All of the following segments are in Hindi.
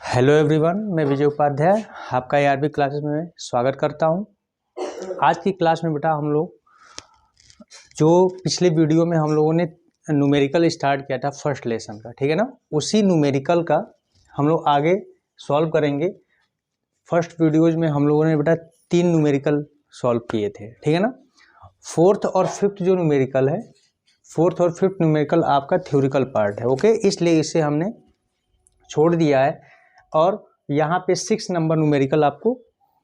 हेलो एवरीवन, मैं विजय उपाध्याय आपका ARB क्लासेस में स्वागत करता हूं। आज की क्लास में बेटा हम लोग जो पिछले वीडियो में हम लोगों ने न्यूमेरिकल स्टार्ट किया था फर्स्ट लेसन का, ठीक है ना, उसी न्यूमेरिकल का हम लोग आगे सॉल्व करेंगे। फर्स्ट वीडियोज में हम लोगों ने बेटा 3 न्यूमेरिकल सॉल्व किए थे, ठीक है ना। फोर्थ और फिफ्थ जो न्यूमेरिकल है, फोर्थ और फिफ्थ न्यूमेरिकल आपका थ्योरिकल पार्ट है, ओके, इसलिए इसे हमने छोड़ दिया है और यहाँ पे 6 नंबर न्यूमेरिकल आपको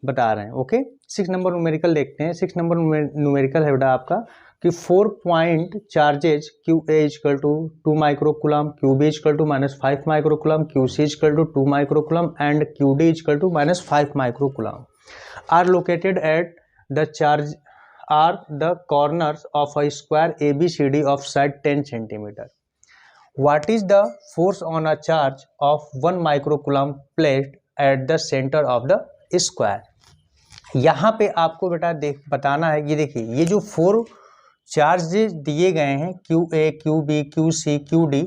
बता रहे हैं, ओके। 6 नंबर न्यूमेरिकल देखते हैं। 6 नंबर न्यूमेरिकल है बेटा आपका कि 4 point charges QA equal to 2 microcoulomb, QB equal to -5 microcoulomb, QC equal to 2 microcoulomb and QD equal to -5 microcoulomb are located at the charge are the corners of a square ABCD of side 10 centimetre. What is the force on a charge of 1 microcoulomb placed at the center of the square? यहाँ पे आपको बेटा बताना है, ये देखिए, ये जो 4 चार्ज दिए गए हैं QA, QB, QC, QD,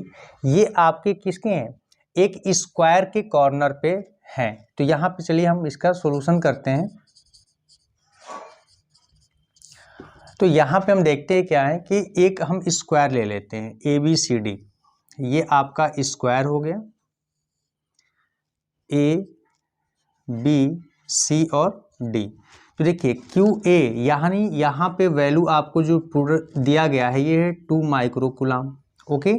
ये आपके किसके हैं? एक स्क्वायर के कॉर्नर पे हैं। तो यहाँ पे चलिए हम इसका सॉल्यूशन करते हैं। तो यहाँ पे हम देखते हैं क्या है कि एक हम स्क्वायर ले लेते हैं ABCD, ये आपका स्क्वायर हो गया, A, B, C और D। तो देखिए QA यानी यहाँ पे वैल्यू आपको जो पूरा दिया गया है ये है 2 माइक्रोकुलम, ओके।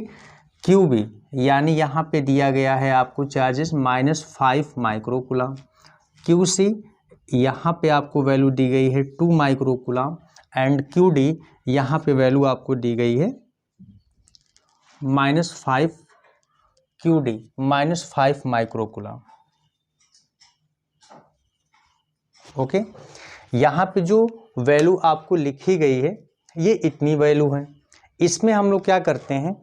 QB यानी यहाँ पे दिया गया है आपको चार्जेस -5 माइक्रोकुलम। QC यहाँ पे आपको वैल्यू दी गई है 2 माइक्रोकुलम एंड QD यहाँ पे वैल्यू आपको दी गई है -5 QD -5 माइक्रोकुलम, ओके। यहाँ पे जो वैल्यू आपको लिखी गई है ये इतनी वैल्यू है। इसमें हम लोग क्या करते हैं,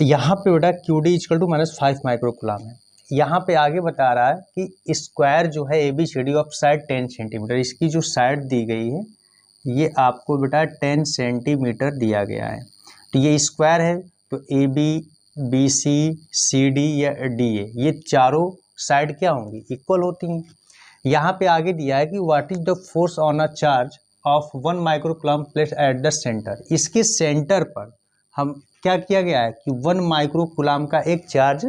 यहाँ पे बेटा QD इक्वल टू -5 माइक्रोकुलम है। यहाँ पे आगे बता रहा है कि स्क्वायर जो है ABCD ऑफ साइड 10 सेंटीमीटर, इसकी जो साइड दी गई है ये आपको बेटा 10 सेंटीमीटर दिया गया है। तो ये स्क्वायर है, तो AB, BC, CD या DA ये चारों साइड क्या होंगी? इक्वल होती हैं। यहाँ पे आगे दिया है कि what is the force on a charge of 1 microcoulomb place at the centre. इसके सेंटर पर हम क्या किया गया है कि 1 माइक्रोकुलम का एक चार्ज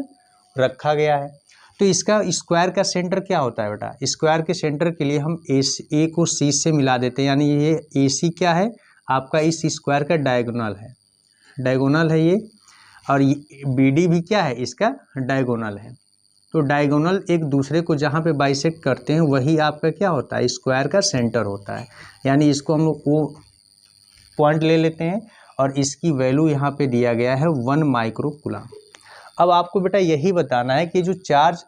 रखा गया है। तो इसका स्क्वायर का सेंटर क्या होता है बेटा? स्क्वायर के सेंटर के लिए हम A को C से मिला देते हैं, यानी ये AC क्या है आपका इस स्क्वायर का डायगोनल है, डायगोनल है ये, और BD भी क्या है इसका डायगोनल है। तो डायगोनल एक दूसरे को जहाँ पे बाइसेक्ट करते हैं वही आपका क्या होता है? स्क्वायर का सेंटर होता है। यानी इसको हम लोग वो पॉइंट ले लेते हैं और इसकी वैल्यू यहाँ पे दिया गया है 1 माइक्रोकुलम। अब आपको बेटा यही बताना है कि जो चार्ज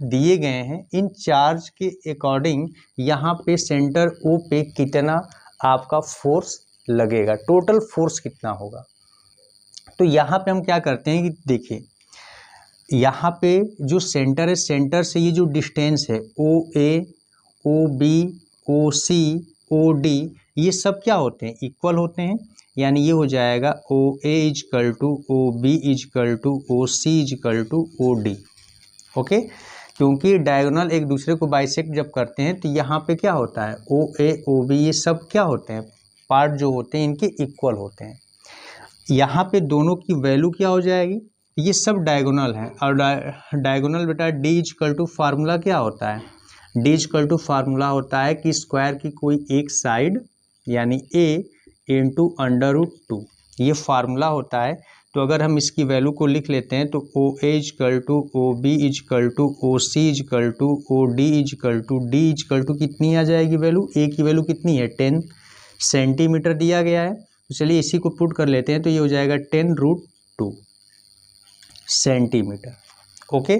दिए गए हैं इन चार्ज के अकॉर्डिंग यहाँ पे सेंटर O पे कितना आपका फोर्स लगेगा, टोटल फोर्स कितना होगा। तो यहाँ पे हम क्या करते हैं कि देखिए, यहाँ पे जो सेंटर है, सेंटर से ये जो डिस्टेंस है OA, OB, OC, OD ये सब क्या होते हैं? इक्वल होते हैं। यानी ये हो जाएगा OA equal to OB equal to OC equal to OD, okay. क्योंकि डायगोनल एक दूसरे को बाइसेक्ट जब करते हैं तो यहाँ पे क्या होता है? OA, OB ये सब क्या होते हैं? पार्ट जो होते हैं इनके इक्वल होते हैं। यहाँ पे दोनों की वैल्यू क्या हो जाएगी? ये सब डायगोनल है और डायगोनल बेटा D इक्वल टू फार्मूला क्या होता है? D इक्वल टू फार्मूला होता है कि स्क्वायर की कोई एक साइड यानी A इंटू √2, ये फार्मूला होता है। तो अगर हम इसकी वैल्यू को लिख लेते हैं तो OA equal to OB equal to OC equal to OD equal to D equal to कितनी आ जाएगी वैल्यू? A की वैल्यू कितनी है? 10 सेंटीमीटर दिया गया है। तो चलिए इसी को पुट कर लेते हैं, तो ये हो जाएगा 10√2 सेंटीमीटर, ओके।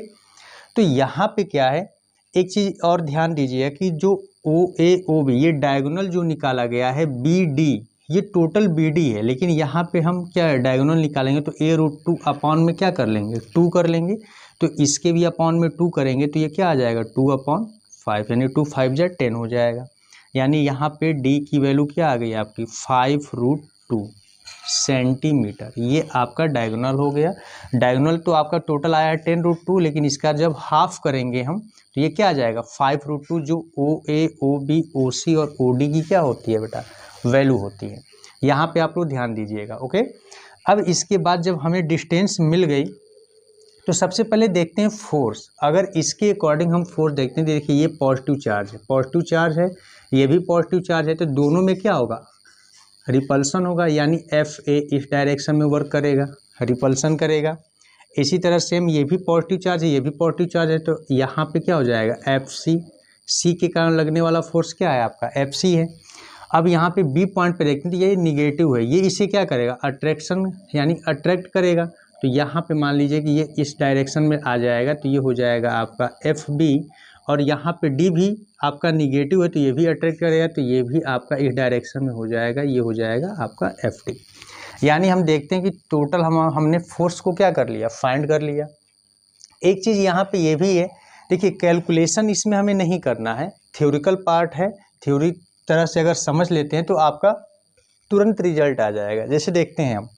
तो यहाँ पे क्या है, एक चीज़ और ध्यान दीजिए कि जो OA, OB ये डायगोनल जो निकाला गया है BD ये टोटल BD है, लेकिन यहाँ पे हम क्या डायगोनल निकालेंगे तो A√2 अपॉन में क्या कर लेंगे? 2 कर लेंगे। तो इसके भी अपॉन में 2 करेंगे तो ये क्या आ जाएगा? 2/5 यानी 2 5 जा 10 हो जाएगा। यानी यहाँ पे D की वैल्यू क्या आ गई आपकी? 5√2 सेंटीमीटर। ये आपका डायगोनल हो गया। डायगोनल तो आपका टोटल आया 10√2, लेकिन इसका जब हाफ करेंगे हम तो ये क्या आ जाएगा 5√2, जो OA, OB, OC और OD की क्या होती है बेटा, वैल्यू होती है। यहाँ पे आप लोग ध्यान दीजिएगा। ओके, अब इसके बाद जब हमें डिस्टेंस मिल गई तो सबसे पहले देखते हैं फोर्स। अगर इसके अकॉर्डिंग हम फोर्स देखते हैं, देखिए ये पॉजिटिव चार्ज है, पॉजिटिव चार्ज है, ये भी पॉजिटिव चार्ज है, तो दोनों में क्या होगा, रिपल्सन होगा, यानी FA इस डायरेक्शन में वर्क करेगा, रिपल्सन करेगा। इसी तरह सेम ये भी पॉजिटिव चार्ज है, ये भी पॉजिटिव चार्ज है, तो यहाँ पे क्या हो जाएगा FC, C के कारण लगने वाला फोर्स क्या है आपका FC है। अब यहाँ पे B पॉइंट पे देखते हैं तो ये निगेटिव है, ये इसे क्या करेगा, अट्रैक्शन यानी अट्रैक्ट करेगा। तो यहाँ पे मान लीजिए कि ये इस डायरेक्शन में आ जाएगा, तो ये हो जाएगा आपका FB, और यहाँ पे D भी आपका निगेटिव है, तो ये भी अट्रैक्ट करेगा, तो ये भी आपका इस डायरेक्शन में हो जाएगा, ये हो जाएगा आपका FD। यानी हम देखते हैं कि टोटल हमने फोर्स को क्या कर लिया, फाइंड कर लिया। एक चीज़ यहाँ पे ये भी है, देखिए कैलकुलेशन इसमें हमें नहीं करना है, थ्योरिकल पार्ट है, थ्योरी तरह से अगर समझ लेते हैं तो आपका तुरंत रिजल्ट आ जाएगा। जैसे देखते हैं हम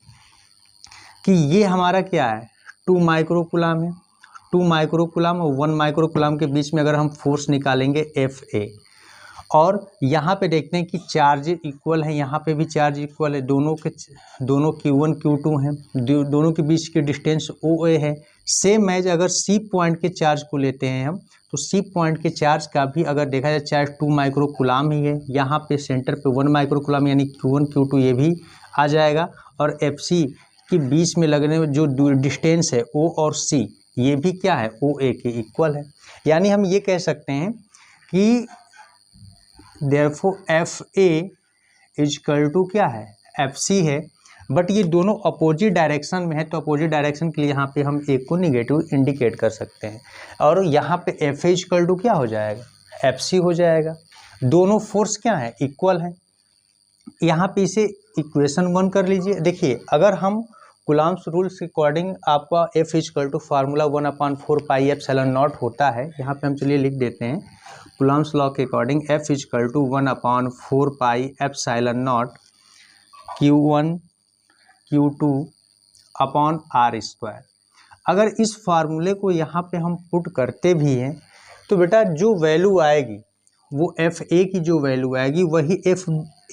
कि ये हमारा क्या है, 2 माइक्रोकुलाम है, 2 माइक्रोकुलाम और 1 माइक्रोकुलाम के बीच में अगर हम फोर्स निकालेंगे FA, और यहाँ पे देखते हैं कि चार्ज इक्वल है, यहाँ पे भी चार्ज इक्वल है, दोनों Q1 Q2 हैं, दोनों के बीच की डिस्टेंस OA है। सेम एज अगर C पॉइंट के चार्ज को लेते हैं हम, तो C पॉइंट के चार्ज का भी अगर देखा जाए चार्ज 2 माइक्रोकुलाम ही है, यहाँ पे सेंटर पे 1 माइक्रोकुलाम यानी Q1 Q2 ये भी आ जाएगा, और FC के बीच में लगने में जो डिस्टेंस है O और C ये भी क्या है, OA के इक्वल है। यानी हम ये कह सकते हैं कि देयरफॉर FA इक्वल टू क्या है, FC है, बट ये दोनों अपोजिट डायरेक्शन में है, तो अपोजिट डायरेक्शन के लिए यहाँ पे हम एक को निगेटिव इंडिकेट कर सकते हैं, और यहाँ पे FA इक्वल टू क्या हो जाएगा, FC हो जाएगा। दोनों फोर्स क्या है, इक्वल है। यहाँ पे इसे इक्वेशन 1 कर लीजिए। देखिए अगर हम कूलम्ब्स रूल्स के अकॉर्डिंग आपका F equal to formula 1/4 pi epsilon naught होता है, यहाँ पे हम चलिए लिख देते हैं, कूलम्ब्स लॉ के according F equal to 1/4 pi epsilon naught Q1 Q2 upon R²। अगर इस फार्मूले को यहाँ पे हम पुट करते भी हैं तो बेटा जो वैल्यू आएगी वो FA की जो वैल्यू आएगी वही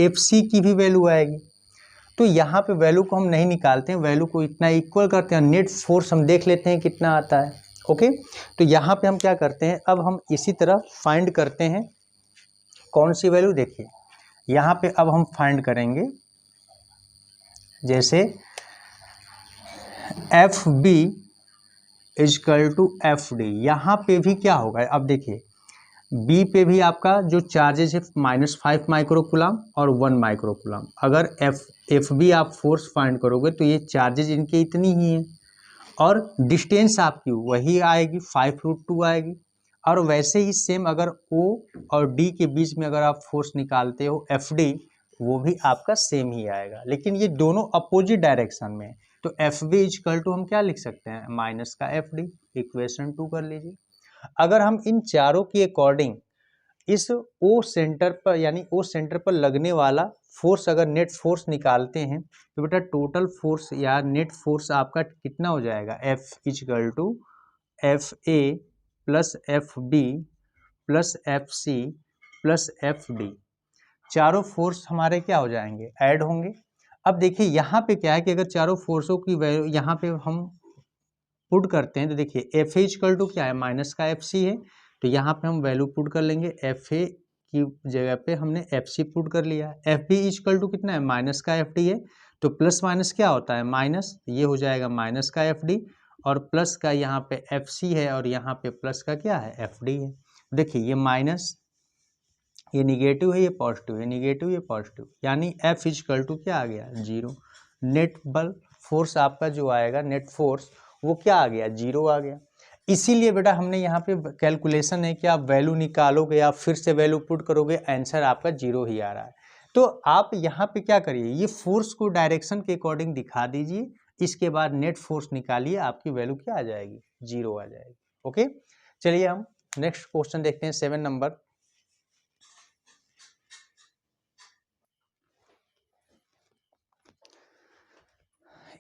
FC की भी वैल्यू आएगी। तो यहाँ पे वैल्यू को हम नहीं निकालते हैं, वैल्यू को इतना इक्वल करते हैं, नेट फोर्स हम देख लेते हैं कितना आता है। ओके, तो यहाँ पे हम क्या करते हैं, अब हम इसी तरह फाइंड करते हैं कौन सी वैल्यू। देखिए यहाँ पे अब हम फाइंड करेंगे, जैसे FB इक्वल टू FD, यहाँ पे भी क्या होगा, अब देखिए B पे भी आपका जो चार्जेज है -5 माइक्रोकुलाम और 1 माइक्रोकुलाम। अगर FB आप फोर्स फाइंड करोगे तो ये चार्जेज इनके इतनी ही हैं, और डिस्टेंस आपकी वही आएगी 5√2 आएगी। और वैसे ही सेम अगर O और D के बीच में अगर आप फोर्स निकालते हो FD, वो भी आपका सेम ही आएगा, लेकिन ये दोनों अपोजिट डायरेक्शन में है। तो FB इक्वल टू हम क्या लिख सकते हैं, माइनस का FD, इक्वेशन 2 कर लीजिए। अगर हम इन चारों के अकॉर्डिंग इस O सेंटर पर यानी O सेंटर पर लगने वाला फोर्स अगर नेट फोर्स निकालते हैं तो बेटा टोटल फोर्स या नेट फोर्स आपका कितना हो जाएगा, F equal to FA plus FB plus FC plus FD। चारों फोर्स हमारे क्या हो जाएंगे, ऐड होंगे। अब देखिए यहाँ पे क्या है कि अगर चारों फोर्सों की वैल्यू यहाँ पे हम पुट करते हैं तो देखिए FA इक्वल टू क्या है, माइनस का FC है, तो यहाँ पे हम वैल्यू पुट कर लेंगे, FA की जगह पे हमने FC पुट कर लिया। FB इक्वल टू कितना है, माइनस का FD है, तो प्लस माइनस क्या होता है, माइनस, ये हो जाएगा माइनस का FD, और प्लस का यहाँ पे FC है, और यहाँ पे प्लस का क्या है, FD है। देखिए ये माइनस, ये निगेटिव है, ये पॉजिटिव है, निगेटिव ये पॉजिटिव, यानी F इक्वल टू क्या आ गया, 0। नेट बल फोर्स आपका जो आएगा, नेट फोर्स वो क्या आ गया, 0 आ गया। इसीलिए बेटा हमने यहाँ पे कैलकुलेशन है कि आप वैल्यू निकालोगे या फिर से वैल्यू पुट करोगे, आंसर आपका 0 ही आ रहा है। तो आप यहाँ पे क्या करिए, ये फोर्स को डायरेक्शन के अकॉर्डिंग दिखा दीजिए, इसके बाद नेट फोर्स निकालिए, आपकी वैल्यू क्या आ जाएगी, 0 आ जाएगी। ओके, चलिए हम नेक्स्ट क्वेश्चन देखते हैं, 7 नंबर।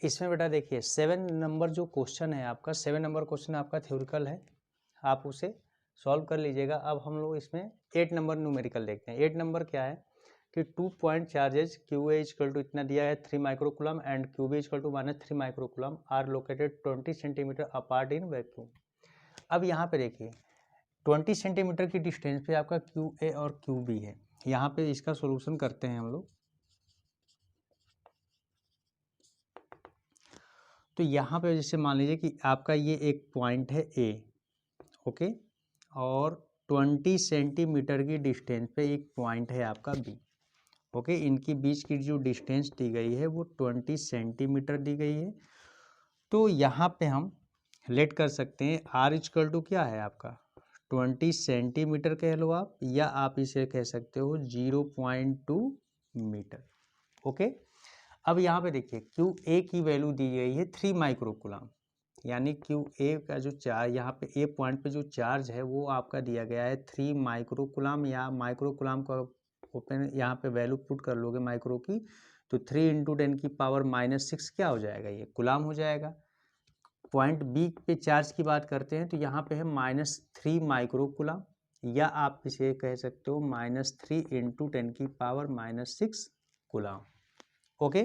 इसमें बेटा देखिए 7 नंबर जो क्वेश्चन है आपका, 7 नंबर क्वेश्चन आपका थ्योरिकल है, आप उसे सॉल्व कर लीजिएगा। अब हम लोग इसमें 8 नंबर न्यूमेरिकल देखते हैं। 8 नंबर क्या है कि 2 point charges Q A equal to इतना दिया है 3 microcoulomb and Q B equal to -3 microcoulomb are located 20 centimetre apart in vacuum. अब यहाँ पे देखिए 20 सेंटीमीटर की डिस्टेंस पे आपका क्यू ए और क्यू बी है। यहाँ पे इसका सोल्यूशन करते हैं हम लोग। तो यहाँ पे जैसे मान लीजिए कि आपका ये एक पॉइंट है ए, ओके, और 20 सेंटीमीटर की डिस्टेंस पे एक पॉइंट है आपका बी, ओके। इनकी बीच की जो डिस्टेंस दी गई है वो 20 सेंटीमीटर दी गई है। तो यहाँ पे हम लेट कर सकते हैं आर इक्वल टू क्या है आपका 20 सेंटीमीटर कह लो आप, या आप इसे कह सकते हो 0.2 मीटर, ओके। अब यहाँ पे देखिए क्यू ए की वैल्यू दी गई है 3 माइक्रोकुलम, यानी क्यू ए का जो चार्ज यहाँ पे ए पॉइंट पे जो चार्ज है वो आपका दिया गया है 3 माइक्रोकुलम, या माइक्रोकुलम का ओपन यहाँ पे वैल्यू पुट कर लोगे माइक्रो की, तो 3 × 10 की पावर -6 क्या हो जाएगा, ये गुलाम हो जाएगा। पॉइंट बी पे चार्ज की बात करते हैं तो यहाँ पे है -3 माइक्रोकुलम, या आप इसे कह सकते हो -3 × 10 की पावर -6 गुलाम, ओके।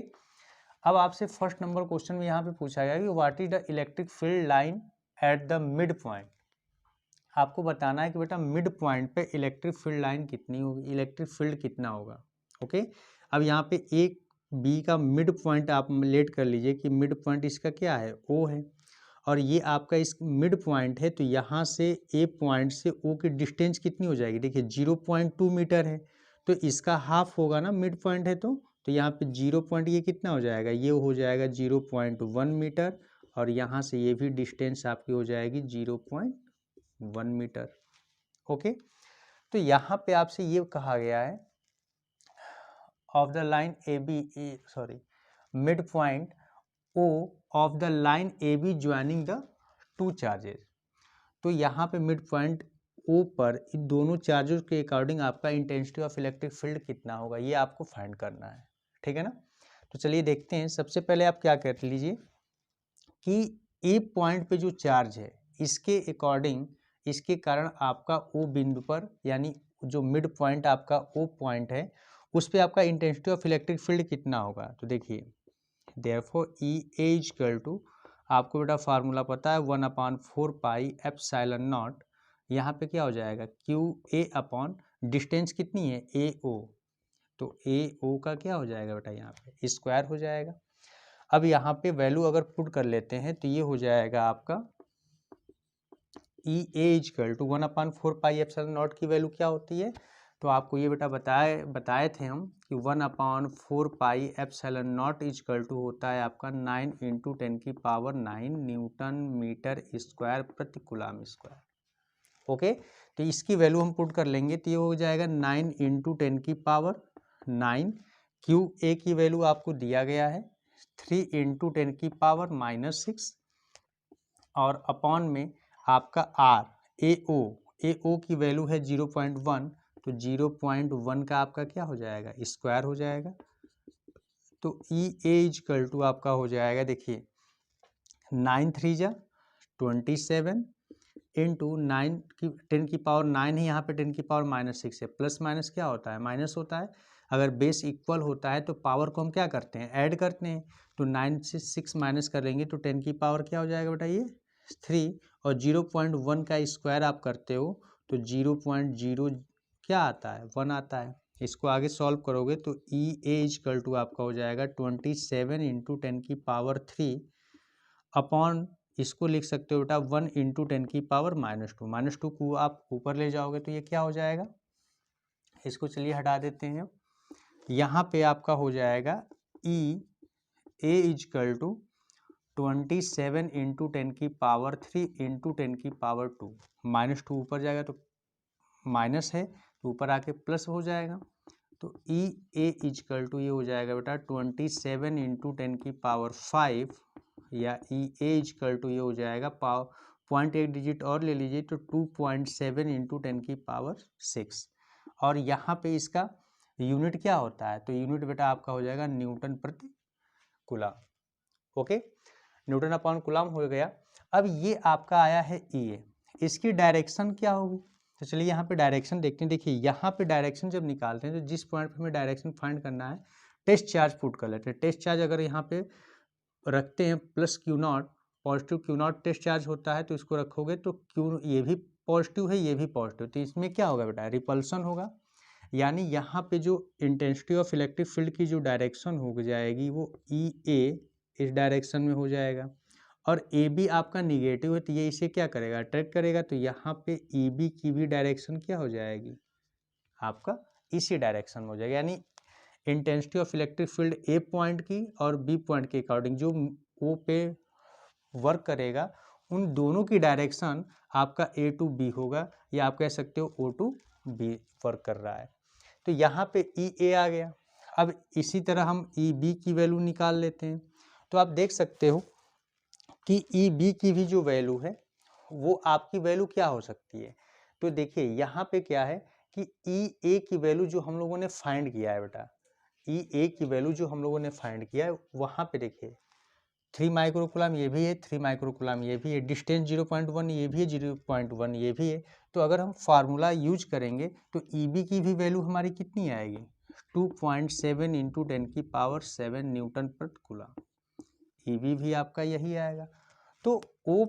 अब आपसे फर्स्ट नंबर क्वेश्चन में यहाँ पे पूछा गया कि what is the electric field line at the mid point. आपको बताना है कि बेटा मिड पॉइंट पे इलेक्ट्रिक फील्ड लाइन कितनी होगी, इलेक्ट्रिक फील्ड कितना होगा, ओके। अब यहाँ पे एक बी का मिड पॉइंट आप लेट कर लीजिए कि मिड पॉइंट इसका क्या है, ओ है, और ये आपका इस मिड पॉइंट है। तो यहाँ से ए पॉइंट से ओ की डिस्टेंस कितनी हो जाएगी, देखिए 0.2 मीटर है, तो इसका हाफ होगा ना, मिड पॉइंट है तो यहाँ पे 0 पॉइंट ये कितना हो जाएगा, ये हो जाएगा 0.1 मीटर, और यहाँ से ये भी डिस्टेंस आपकी हो जाएगी 0.1 मीटर, ओके। तो यहाँ पे आपसे ये कहा गया है of the line A B mid point O of the line A B joining the two charges. तो यहाँ पे मिड पॉइंट ओ पर इन दोनों चार्जेस के अकॉर्डिंग आपका इंटेंसिटी ऑफ इलेक्ट्रिक फील्ड कितना होगा, ये आपको फाइंड करना है, ठीक है ना। तो चलिए देखते हैं। सबसे पहले आप क्या कर लीजिए कि ए पॉइंट पे जो चार्ज है इसके अकॉर्डिंग, इसके कारण आपका ओ बिंदु पर, यानी जो मिड पॉइंट आपका ओ पॉइंट है उस पे आपका इंटेंसिटी ऑफ इलेक्ट्रिक फील्ड कितना होगा। तो देखिए therefore E A equal to, आपको बेटा फार्मूला पता है 1/4 पाई एप्सिलॉन नॉट, यहाँ पे क्या हो जाएगा क्यू ए अपॉन डिस्टेंस कितनी है ए ओ, तो ए ओ का क्या हो जाएगा बेटा यहाँ पे स्क्वायर हो जाएगा। अब यहाँ पे वैल्यू अगर पुट कर लेते हैं तो ये हो जाएगा आपका E A equal to 1/4 pi epsilon naught की वैल्यू क्या होती है, तो आपको ये बेटा बताए थे हम कि 1/4 pi epsilon naught equal to होता है आपका 9 × 10⁹ न्यूटन मीटर स्क्वायर प्रति कूलम स्क्वायर, ओके। तो इसकी वैल्यू हम पुट कर लेंगे तो ये हो जाएगा 9 × 10⁹ क्यू ए की वैल्यू आपको दिया गया है 3 × 10⁻⁻6, और अपॉन में आपका आर ए ओ की वैल्यू है 0.1, तो 0.1 का आपका क्या हो जाएगा स्क्वायर हो जाएगा। तो ई ए इक्वल टू आपका हो जाएगा, देखिए 9 3 जा 27 इंटू 9 की 10⁻9 है, यहाँ पे 10⁻6 है, प्लस माइनस क्या होता है माइनस होता है। अगर बेस इक्वल होता है तो पावर को हम क्या करते हैं ऐड करते हैं, तो 9 से 6 माइनस करेंगे तो 10 की पावर क्या हो जाएगा बेटा ये 3, और 0.1 का स्क्वायर आप करते हो तो 0.0 क्या आता है 1 आता है। इसको आगे सॉल्व करोगे तो ई ए इक्वल टू आपका हो जाएगा 27 × 10⁻3 अपॉन, इसको लिख सकते हो बेटा 1 × 10⁻², -2 को आप ऊपर ले जाओगे तो ये क्या हो जाएगा, इसको चलिए हटा देते हैं। यहाँ पे आपका हो जाएगा ई ए इक्वल टू 27 × 10⁻3 × 10⁻2, -2 ऊपर जाएगा तो माइनस है तो ऊपर आके प्लस हो जाएगा। तो ई ए इक्वल टू ये हो जाएगा बेटा 27 × 10⁵, या ई ए इक्वल टू ये हो जाएगा पॉइंट एक डिजिट और ले लीजिए तो 2.7 × 10⁻6, और यहाँ पे इसका यूनिट क्या होता है, तो यूनिट बेटा आपका हो जाएगा न्यूटन प्रति coulomb, okay, Newton upon coulomb हो गया। अब ये आपका आया है EA, इसकी डायरेक्शन क्या होगी? तो चलिए यहाँ पे डायरेक्शन देखते हैं। देखिए यहाँ पे डायरेक्शन जब निकालते हैं तो जिस पॉइंट पे हमें डायरेक्शन फाइंड करना है, टेस्ट चार्ज पुट कर लेते हैं। टेस्ट चार्ज अगर यहाँ पे रखते हैं plus Q0, positive Q0 test charge होता है, तो इसको रखोगे तो Q ये भी पॉजिटिव है, ये भी पॉजिटिव, तो इसमें क्या होगा बेटा? रिपल्सन होगा। यानी यहाँ पे जो इंटेंसिटी ऑफ इलेक्ट्रिक फील्ड की जो डायरेक्शन हो जाएगी वो EA इस डायरेक्शन में हो जाएगा, और AB आपका निगेटिव है तो ये इसे क्या करेगा? अट्रैक्ट करेगा। तो यहाँ पे EB की भी डायरेक्शन क्या हो जाएगी? आपका इसी डायरेक्शन में हो जाएगा। यानी intensity of electric field A point की और B पॉइंट के अकॉर्डिंग जो O पे वर्क करेगा, उन दोनों की डायरेक्शन आपका A to B होगा, या आप कह सकते हो O to B वर्क कर रहा है। तो यहाँ पे EA आ गया। अब इसी तरह हम EB की वैल्यू निकाल लेते हैं। तो आप देख सकते हो कि EB की भी जो वैल्यू है वो आपकी वैल्यू क्या हो सकती है। तो देखिए यहाँ पे क्या है कि EA की वैल्यू जो हम लोगों ने फाइंड किया है बेटा, EA की वैल्यू जो हम लोगों ने फाइंड किया है, वहाँ पे देखिए 3 माइक्रोकुलम ये भी है, 3 माइक्रोकुलम ये भी है, डिस्टेंस 0.1 ये भी है, 0.1 ये भी है। तो अगर हम फार्मूला यूज करेंगे तो EB की भी वैल्यू हमारी कितनी आएगी? 2.7 इंटू 10⁻7 न्यूटन पर कूलम। EB भी आपका यही आएगा। तो O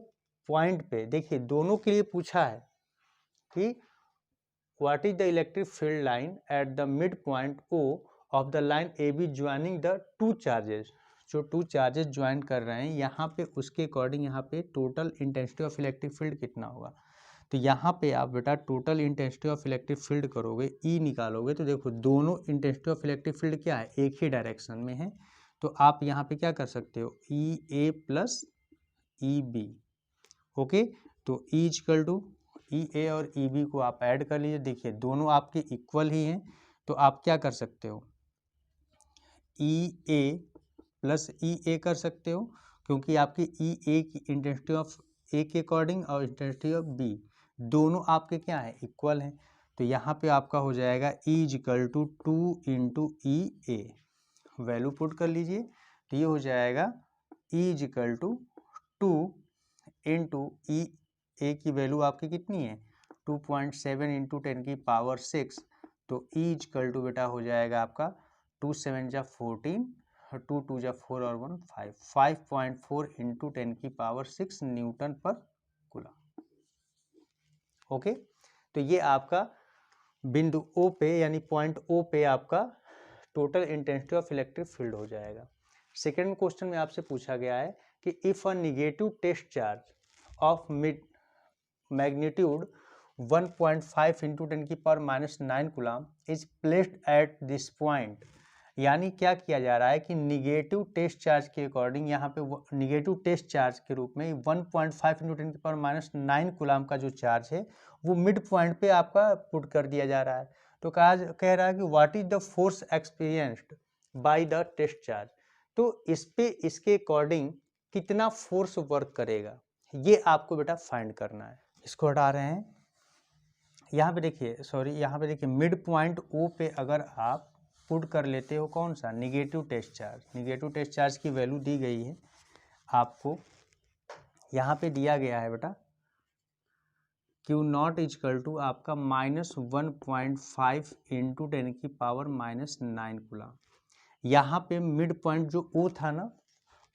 पॉइंट पे देखिए दोनों के लिए पूछा है कि what is the electric field line at the mid point O of the line AB joining the two charges. जो टू चार्जेस ज्वाइन कर रहे हैं यहाँ पे, उसके अकॉर्डिंग यहाँ पे total intensity of electric field कितना होगा। तो यहाँ पे आप बेटा total intensity of electric field करोगे, E निकालोगे, तो देखो दोनों इंटेंसिटी ऑफ इलेक्ट्रिक फील्ड क्या है? एक ही डायरेक्शन में है। तो आप यहाँ पे क्या कर सकते हो? EA plus EB। ओके, तो E इक्वल टू EA और EB को आप ऐड कर लीजिए। देखिए दोनों आपके इक्वल ही हैं, तो आप क्या कर सकते हो? EA प्लस EA कर सकते हो, क्योंकि आपकी EA की इंटेंसिटी ऑफ A के अकॉर्डिंग और इंटेंसिटी ऑफ B दोनों आपके क्या है? इक्वल हैं। तो यहाँ पे आपका हो जाएगा E equal to 2 into EA, value put कर लीजिए। तो ये हो जाएगा E equal to 2 into EA की वैल्यू आपकी कितनी है? 2.7 इंटू 10⁻6। तो E इक्वल टू बेटा हो जाएगा आपका 2 7 जा 14, 2 2 जा 4 और 1 5, 5.4 इंटू 10⁻6 न्यूटन पर कूलम। ओके, तो ये आपका बिंदु O पे यानी पॉइंट O पे आपका total intensity of electric field हो जाएगा। सेकेंड क्वेश्चन में आपसे पूछा गया है कि if a negative test charge of mid magnitude 1.5 into 10⁻9 coulomb is placed at this point. यानी क्या किया जा रहा है कि निगेटिव टेस्ट चार्ज के अकॉर्डिंग यहाँ पे निगेटिव टेस्ट चार्ज के रूप में 1.5 इंटू 10⁻9 कूलम का जो चार्ज है वो मिड पॉइंट पे आपका पुट कर दिया जा रहा है। तो कह रहा है कि what is the force experienced by the test charge. तो इस पे इसके अकॉर्डिंग कितना फोर्स वर्क करेगा, ये आपको बेटा फाइंड करना है। इसको हटा रहे हैं। यहाँ पे देखिए, सॉरी, यहाँ पे देखिए मिड पॉइंट O पे अगर आप पुट कर लेते हो कौन सा? Negative test charge. Negative test charge की वैल्यू दी गई है आपको, यहाँ पे दिया गया है बेटा Q0 इक्वल टू आपका -1.5 इंटू 10⁻9 कूलम। यहाँ पे मिड पॉइंट जो O था ना,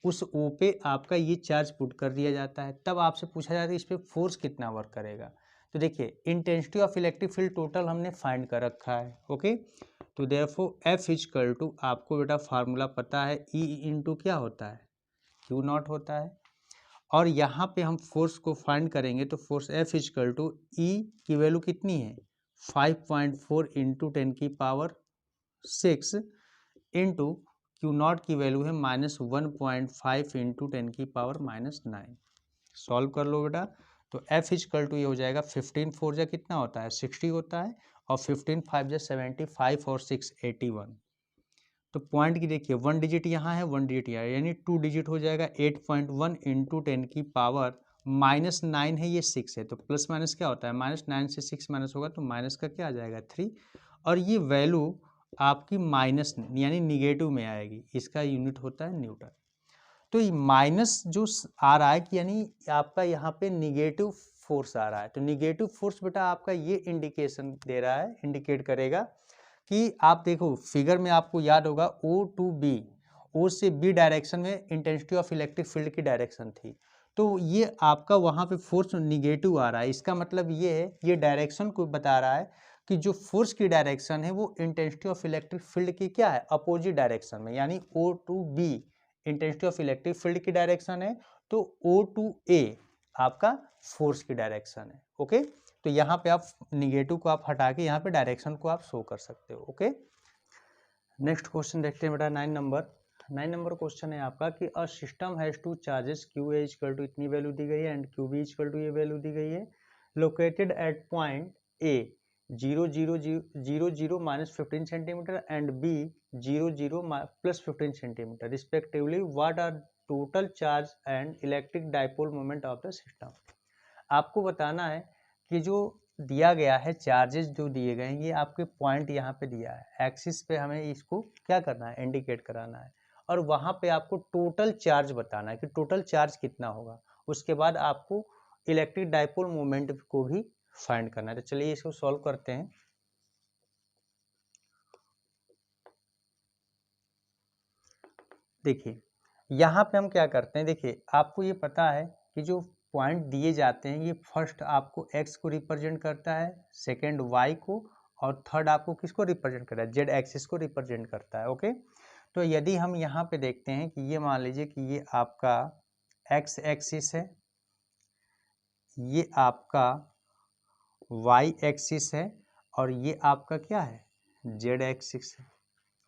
उस O पे आपका ये चार्ज पुट कर दिया जाता है। तब आपसे पूछा जाता है इस पे फोर्स कितना वर्क करेगा। तो देखिए intensity of electric field total हमने फाइंड कर रखा है। ओके, तो देयरफॉर F इक्वल टू आपको बेटा फार्मूला पता है, E इंटू क्या होता है? Q0 होता है। और यहाँ पे हम फोर्स को फाइंड करेंगे तो force F equal to E की वैल्यू कितनी है? 5.4 इंटू 10⁻6 इंटू Q0 की वैल्यू है -1.5 इंटू 10⁻9। सॉल्व कर लो बेटा। तो F इक्वल टू ये हो जाएगा 15 4 जा कितना होता है? 60 होता है, और 15 5 जा 75 और 6 81। तो पॉइंट की देखिए 1 डिजिट यहाँ है, 1 डिजिट यहाँ, यानी 2 डिजिट हो जाएगा। 8.1 इंटू 10⁻9 है, ये 6 है, तो प्लस माइनस क्या होता है? -9 से 6 माइनस होगा तो माइनस का क्या आ जाएगा? 3। और ये वैल्यू आपकी माइनस यानी निगेटिव में आएगी, इसका यूनिट होता है न्यूटन। तो माइनस जो आ रहा है कि यानी आपका यहाँ पे निगेटिव फोर्स आ रहा है, तो निगेटिव फोर्स बेटा आपका ये इंडिकेशन दे रहा है, इंडिकेट करेगा कि आप देखो फिगर में आपको याद होगा O टू B, O से B डायरेक्शन में इंटेंसिटी ऑफ इलेक्ट्रिक फील्ड की डायरेक्शन थी, तो ये आपका वहाँ पे फोर्स निगेटिव आ रहा है। इसका मतलब ये है, ये डायरेक्शन को बता रहा है कि जो फोर्स की डायरेक्शन है वो इंटेंसिटी ऑफ इलेक्ट्रिक फील्ड की क्या है, अपोजिट डायरेक्शन में, यानी O to B intensity of electric field की डायरेक्शन है, तो O टू A आपका फोर्स की डायरेक्शन है। ओके, तो यहाँ पे आप निगेटिव को आप हटा के यहाँ पे डायरेक्शन को आप शो कर सकते हो। ओके, नेक्स्ट क्वेश्चन देखते हैं बेटा 9 नंबर क्वेश्चन है आपका कि a system has two charges Q A equal to इतनी वैल्यू दी गई है and Q B equal to ये वैल्यू दी गई है, located at point A 0 minus 15 centimetre and B 0 plus 15 centimetre respectively, what are total charge and electric dipole moment of the system. आपको बताना है कि जो दिया गया है, चार्जेस जो दिए गए हैं, ये आपके पॉइंट यहाँ पे दिया है, एक्सिस पे हमें इसको क्या करना है, इंडिकेट कराना है, और वहाँ पे आपको टोटल चार्ज बताना है कि टोटल चार्ज कितना होगा। उसके बाद आपको इलेक्ट्रिक डाइपोल मोमेंट को भी फाइंड करना है। तो चलिए इसको सॉल्व करते हैं। देखिए यहाँ पे हम क्या करते हैं, देखिए आपको ये पता है कि जो पॉइंट दिए जाते हैं ये फर्स्ट आपको x को रिप्रेजेंट करता है, सेकंड y को, और थर्ड आपको किसको रिप्रेजेंट करता है, z एक्सिस को रिप्रेजेंट करता है। ओके, तो यदि हम यहाँ पे देखते हैं कि ये मान लीजिए कि ये आपका x एक्सिस है, ये आपका y एक्सिस है, और ये आपका क्या है, z एक्सिस है।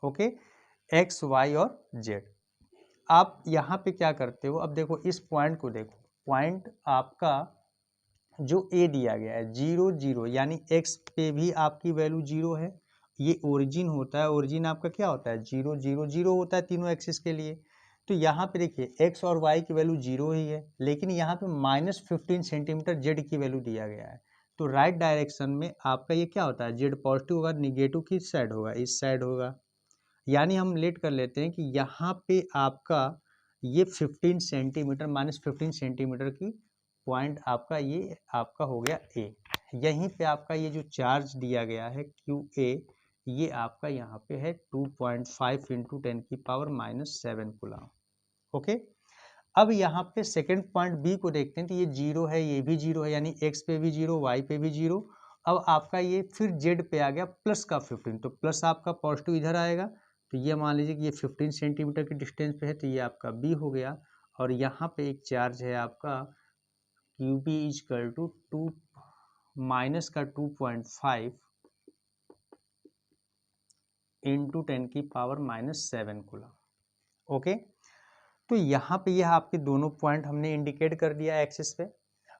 ओके, x y और z। आप यहाँ पे क्या करते हो, अब देखो इस पॉइंट को देखो, पॉइंट आपका जो A दिया गया है 0 0, यानी x पे भी आपकी वैल्यू 0 है, ये ओरिजिन होता है, ओरिजिन आपका क्या होता है 0 0 0 होता है तीनों एक्सिस के लिए। तो यहाँ पे देखिए x और y की वैल्यू 0 ही है, लेकिन यहाँ पे माइनस 15 सेंटीमीटर z की वैल्यू दिया गया है, तो राइट डायरेक्शन में आपका ये क्या होता है, z पॉजिटिव होगा, निगेटिव किस साइड होगा, इस साइड होगा। यानी हम लेट कर लेते हैं कि यहाँ पे आपका ये 15 सेंटीमीटर माइनस 15 सेंटीमीटर की पॉइंट आपका ये आपका हो गया ए। यहीं पे आपका ये जो चार्ज दिया गया है क्यू ए, ये आपका यहाँ पे है 2.5 इंटू 10 की पावर माइनस 7 कूलम। ओके, अब यहाँ पे सेकेंड पॉइंट बी को देखते हैं, तो ये 0 है, ये भी 0 है, यानी एक्स पे भी 0, वाई पे भी 0। अब आपका ये फिर जेड पे आ गया प्लस का 15, तो प्लस आपका पॉजिटिव इधर आएगा, तो ये मान लीजिए कि ये 15 सेंटीमीटर की डिस्टेंस पे है, तो ये आपका बी हो गया। और यहाँ पे एक चार्ज है आपका Q B equal to 2 minus का 2.5 इंटू 10 की पावर माइनस 7 कूलम। ओके, तो यहाँ पे यह आपके दोनों पॉइंट हमने इंडिकेट कर दिया एक्सिस पे।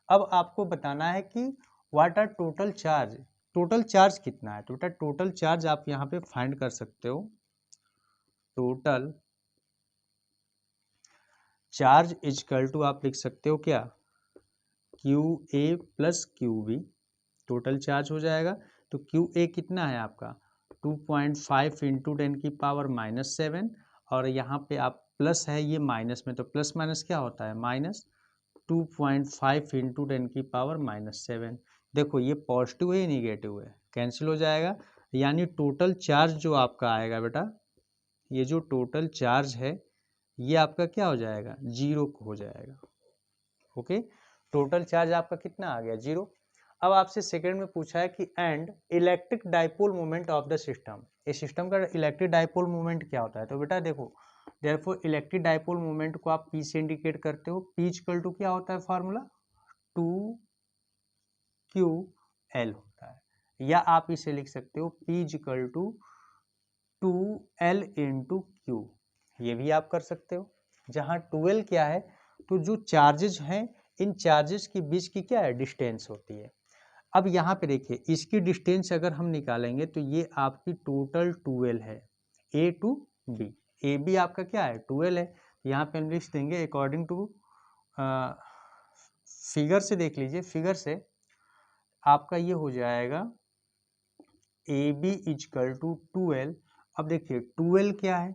अब आपको बताना है कि what are total charge, total charge कितना है, टोटल चार्ज आप यहाँ पे फाइंड कर सकते हो। टोटल चार्ज इजकल टू आप लिख सकते हो क्या, Q A plus Q B, total charge हो जाएगा। तो क्यू ए कितना है आपका 2.5 इंटू 10 की पावर माइनस 7, और यहाँ पे आप प्लस है ये माइनस में, तो प्लस माइनस क्या होता है माइनस, 2.5 इंटू 10 की पावर माइनस 7। देखो ये पॉजिटिव है, निगेटिव है, कैंसिल हो जाएगा, यानी टोटल चार्ज जो आपका आएगा बेटा, ये जो टोटल चार्ज है ये आपका क्या हो जाएगा, 0 हो जाएगा। ओके, टोटल चार्ज आपका कितना आ गया, 0। अब आपसे सेकंड में पूछा है कि and electric dipole moment of the system, इस सिस्टम का इलेक्ट्रिक डाइपोल मोमेंट क्या होता है। तो बेटा देखो, देयरफॉर इलेक्ट्रिक डाइपोल मोमेंट को आप P से इंडिकेट करते हो। P इक्वल टू क्या होता है फार्मूला, 2QL होता है, या आप इसे लिख सकते हो P equal to 2L into Q, ये भी आप कर सकते हो। जहाँ 2L क्या है, तो जो चार्जेस हैं इन चार्जेस के बीच की क्या है, डिस्टेंस होती है। अब यहाँ पे देखिए इसकी डिस्टेंस अगर हम निकालेंगे तो ये आपकी टोटल 2L है, A to B, A B आपका क्या है 2L है। यहाँ पे हम लिख देंगे अकॉर्डिंग टू फिगर से, देख लीजिए फिगर से आपका ये हो जाएगा A B equal to 2L। अब देखिए 2L क्या है,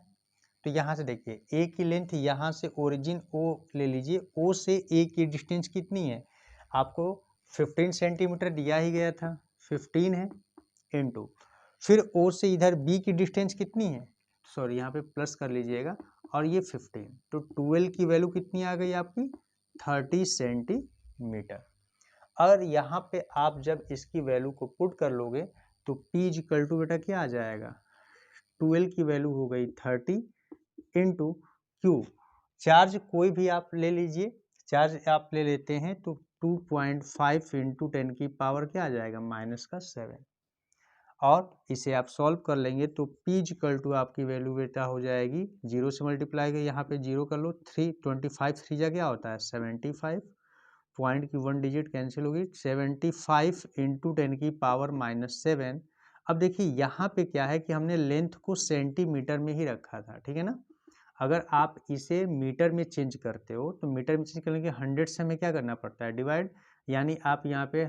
तो तो यहाँ से देखिए ए की लेंथ, यहाँ से ओरिजिन ओ ले लीजिए, ओ से ए की डिस्टेंस कितनी है आपको 15 सेंटीमीटर दिया ही गया था, 15 है इनटू फिर ओ से इधर बी की डिस्टेंस कितनी है, सॉरी यहाँ पे प्लस कर लीजिएगा, और ये 15, तो 12 की वैल्यू कितनी आ गई आपकी 30 सेंटीमीटर। और यहाँ पे आप जब इसकी वैल्यू को पुट कर लोगे तो P इक्वल टू बेटा क्या आ जाएगा, 12 की वैल्यू हो गई 30 इंटू क्यू, चार्ज कोई भी आप ले लीजिए, चार्ज आप ले लेते हैं तो 2.5 इंटू 10 की पावर क्या आ जाएगा -7, और इसे आप सॉल्व कर लेंगे तो P इक्वल टू आपकी वैल्यू बेटा हो जाएगी, 0 से मल्टीप्लाई कर यहाँ पे 0 कर लो, 325 3 जा क्या होता है 75, पॉइंट की 1 डिजिट कैंसिल होगी, 75 इंटू 10 की पावर -7। अब देखिए यहाँ पे क्या है कि हमने लेंथ को सेंटीमीटर में ही रखा था, ठीक है ना। अगर आप इसे मीटर में चेंज करते हो तो मीटर में चेंज करने के 100 से हमें क्या करना पड़ता है डिवाइड, यानी आप यहाँ पे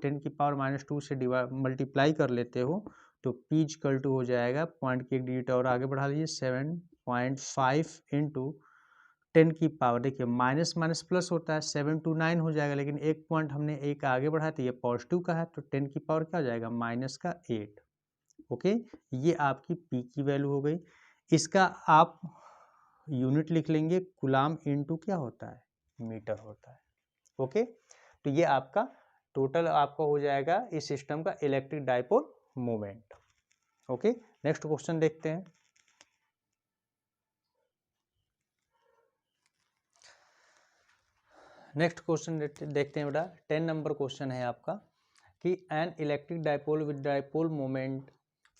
10 की पावर -2 से मल्टीप्लाई कर लेते हो तो P इक्वल टू हो जाएगा, पॉइंट की 1 डिजिट और आगे बढ़ा लीजिए 7.5 इंटू 10 की पावर, देखिए माइनस माइनस प्लस होता है 7 to 9 हो जाएगा, लेकिन एक पॉइंट हमने एक आगे बढ़ाया तो ये पॉजिटिव का है तो 10 की पावर क्या हो जाएगा -8। ओके, ये आपकी P की वैल्यू हो गई। इसका आप यूनिट लिख लेंगे, कूलाम इनटू क्या होता है मीटर होता है। ओके, तो ये आपका टोटल आपका हो जाएगा इस सिस्टम का electric dipole moment. Okay, next question देखते हैं। नेक्स्ट क्वेश्चन देखते हैं बेटा, 10 नंबर क्वेश्चन है आपका कि an electric dipole with dipole moment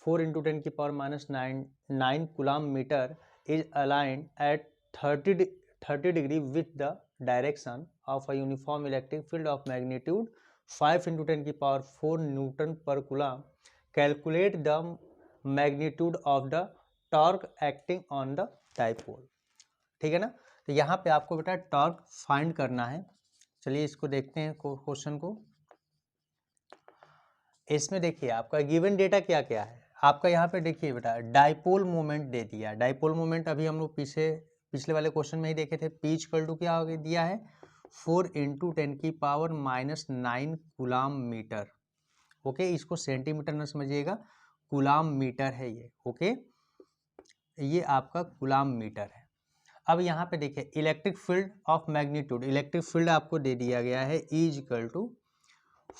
4 into 10 की power -9 coulomb metre is aligned at 30 degree with the direction of a uniform electric field of magnitude 5 into 10 की power 4 newton per coulomb. Calculate the magnitude of the torque acting on the dipole. ठीक है ना, तो यहाँ पे आपको बेटा टॉर्क फाइंड करना है। चलिए इसको देखते हैं क्वेश्चन को। इसमें देखिए आपका गिवन डेटा क्या क्या है आपका, यहाँ पे देखिए बेटा डाइपोल मोमेंट दे दिया। डाइपोल मोमेंट अभी हम लोग पिछले वाले क्वेश्चन में ही देखे थे। P इक्वल टू क्या हो गया दिया है 4 इंटू 10 की पावर -9 कूलाम मीटर। ओके, इसको सेंटीमीटर न समझिएगा, कूलाम मीटर है ये। ओके, ये आपका कूलाम मीटर है। अब यहाँ पे देखिए electric field of magnitude, electric field आपको दे दिया गया है E इक्वल टू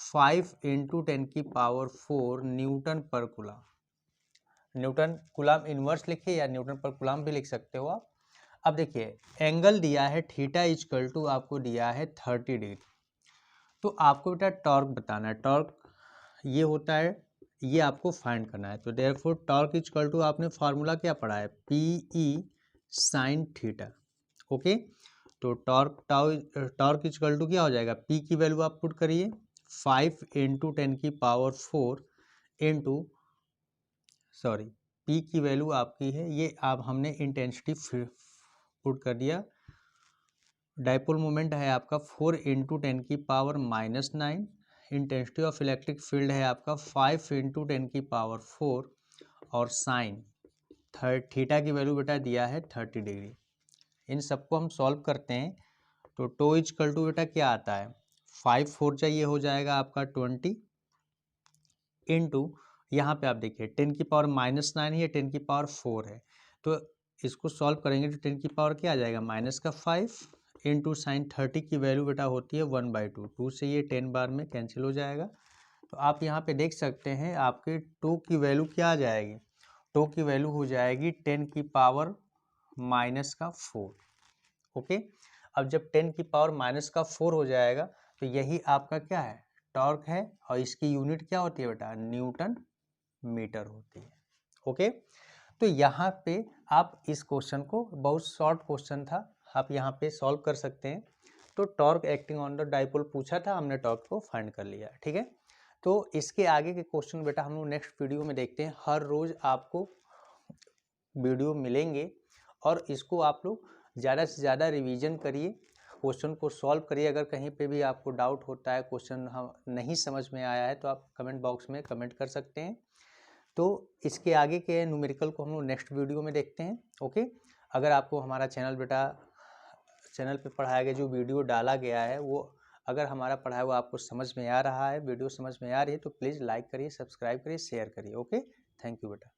5 इंटू 10 की power 4 newton per coulomb. Newton coulomb inverse लिखिए या न्यूटन पर कूलाम भी लिख सकते हो आप। अब देखिए एंगल दिया है थीटा इक्वल टू आपको दिया है 30 डिग्री। तो आपको बेटा टॉर्क बताना है, टॉर्क ये होता है, ये आपको फाइंड करना है। तो देयरफॉर टॉर्क इक्वल टू आपने फार्मूला क्या पढ़ा है PE साइन थीटा। ओके, तो टॉर्क इक्वल टू क्या हो जाएगा, P की वैल्यू आप पुट करिए 5 इंटू 10 की पावर 4 इंटू P की वैल्यू आपकी है ये, आप हमने इंटेंसिटी पुट कर दिया। डाइपोल मोमेंट है आपका 4 इंटू 10 की power -9, intensity of electric field है आपका 5 इंटू 10 की पावर 4, और साइन थीटा की वैल्यू बेटा दिया है 30 डिग्री। इन सबको हम सॉल्व करते हैं तो टो इक्वल टू बेटा क्या आता है 5 4 चाहिए हो जाएगा आपका 20 इंटू यहाँ पे आप देखिए 10 की पावर -9 है, 10 की पावर 4 है, तो इसको सॉल्व करेंगे तो 10 की पावर क्या आ जाएगा -5 इंटू साइन 30 की वैल्यू बेटा होती है 1/2, 2 से ये 10 बार में कैंसिल हो जाएगा। तो आप यहाँ पे देख सकते हैं आपके टो की वैल्यू क्या आ जाएगी, टो की वैल्यू हो जाएगी 10 की पावर -4। ओके, अब जब 10 की पावर -4 हो जाएगा तो यही आपका क्या है टॉर्क है, और इसकी यूनिट क्या होती है बेटा न्यूटन मीटर होती है। ओके, तो यहाँ पे आप इस क्वेश्चन को, बहुत शॉर्ट क्वेश्चन था, आप यहाँ पे सॉल्व कर सकते हैं। तो torque acting on the dipole पूछा था, हमने टॉर्क को फाइंड कर लिया, ठीक है। तो इसके आगे के क्वेश्चन बेटा हम लोग नेक्स्ट वीडियो में देखते हैं। हर रोज आपको वीडियो मिलेंगे और इसको आप लोग ज़्यादा से ज़्यादा रिवीजन करिए, क्वेश्चन को सॉल्व करिए। अगर कहीं पे भी आपको डाउट होता है, क्वेश्चन हम नहीं समझ में आया है, तो आप कमेंट बॉक्स में कमेंट कर सकते हैं। तो इसके आगे के न्यूमेरिकल को हम लोग नेक्स्ट वीडियो में देखते हैं। ओके, अगर आपको हमारा चैनल पे पढ़ाया गया जो वीडियो डाला गया है वो अगर हमारा पढ़ाया हुआ आपको समझ में आ रहा है, वीडियो समझ में आ रही है, तो प्लीज़ लाइक करिए, सब्सक्राइब करिए, शेयर करिए। ओके, थैंक यू बेटा।